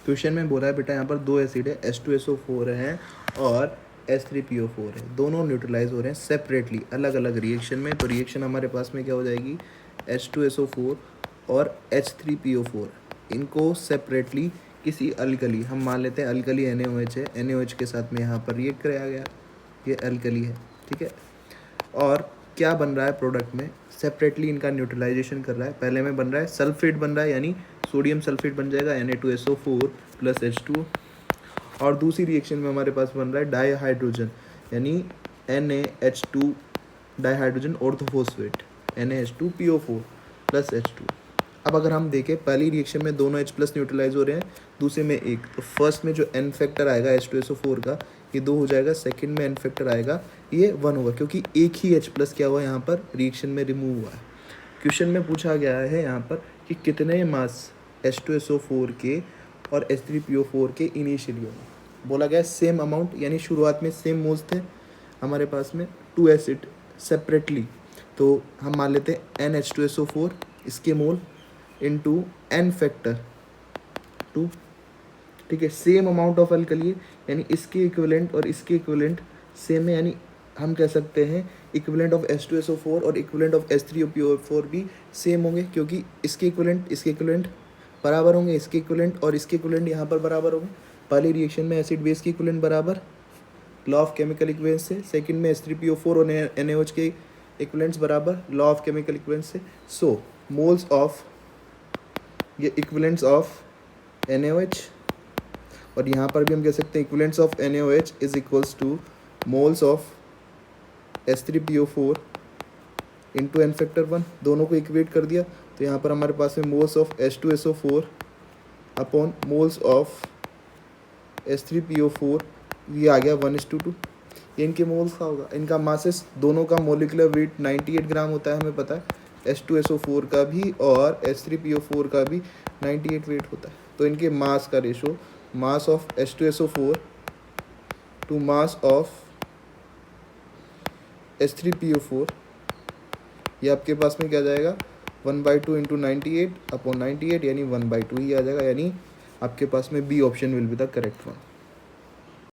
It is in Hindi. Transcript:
क्वेश्चन में बोला है बेटा यहाँ पर दो एसिड है, H2SO4 है और H3PO4 है, दोनों न्यूट्रलाइज हो रहे हैं सेपरेटली, अलग अलग रिएक्शन में। तो रिएक्शन हमारे पास में क्या हो जाएगी, H2SO4 और H3PO4, इनको सेपरेटली किसी अल्कली, हम मान लेते हैं अल्कली NaOH है, NaOH के साथ में यहाँ पर रिएक्ट कराया गया, ये अल्कली है, ठीक है। और क्या बन रहा है प्रोडक्ट में, सेपरेटली इनका न्यूट्रलाइजेशन कर रहा है। पहले में बन रहा है सल्फेट बन रहा है, यानी सोडियम सल्फेट बन जाएगा Na2SO4 + H2, और दूसरी रिएक्शन में हमारे पास बन रहा है डाईहाइड्रोजन, यानी NaH2 dihydrogen orthophosphate NaH2PO4 + H2। अब अगर हम देखें पहली रिएक्शन में दोनों H+ न्यूट्रलाइज हो रहे हैं, दूसरे में एक, तो फर्स्ट में जो N फैक्टर आएगा H2SO4 का ये 2 हो जाएगा, सेकंड में N फैक्टर आएगा ये 1 होगा, क्योंकि एक ही H+ क्या हुआ यहाँ पर रिएक्शन में रिमूव हुआ है। क्वेश्चन में पूछा गया है यहाँ पर कि कितने मास H2SO4 के और H3PO4 के इनिशियली होंगे। बोला गया सेम अमाउंट, यानी शुरुआत में सेम मोल्स थे हमारे पास में, 2 एसिड सेपरेटली, तो हम मान लेते हैं NH2SO4 इसके मोल इनटू N फैक्टर 2, ठीक है। सेम अमाउंट ऑफ अल्कली, यानी इसके इक्विवेलेंट और इसके इक्विवेलेंट सेम है, यानी हम कह सकते हैं इक्विवेलेंट ऑफ H2SO4 और इक्विवेलेंट ऑफ H3PO4 भी सेम होंगे, क्योंकि इसके इक्विवेलेंट बराबर होंगे, इसके इक्विवेलेंट और इसके इक्विवेलेंट यहाँ पर बराबर होंगे। पहली रिएक्शन में एसिड बेस के इक्विवेलेंट बराबर लॉ ऑफ केमिकल इक्विवेलेंस से, सेकंड में H3PO4 और NaOH के इक्विवेलेंट्स बराबर लॉ ऑफ केमिकल इक्विवेलेंस से। सो मोल्स ऑफ ये इक्विवेलेंट्स ऑफ NaOH, और यहाँ पर भी हम कह सकते हैं equivalents of NaOH is equals two moles of H3PO4 into N factor 1, दोनों को इक्वेट कर दिया तो यहाँ पर हमारे पास में moles of H2SO4 upon moles of H3PO4 ये आ गया 1:2। ये इनके मोल्स का होगा, इनका मासेस दोनों का मोलिकुलर वेट 98 ग्राम होता है, हमें पता है H2SO4 का भी और H3PO4 का भी 98 वेट होता है। तो इनके मास का ratio, mass of H2SO4 to mass of H3PO4, ये आपके पास में क्या जाएगा 1/2 इंटू 98 अपॉन 98, यानी 1/2 ही आ जाएगा, यानी आपके पास में B option will be the correct one.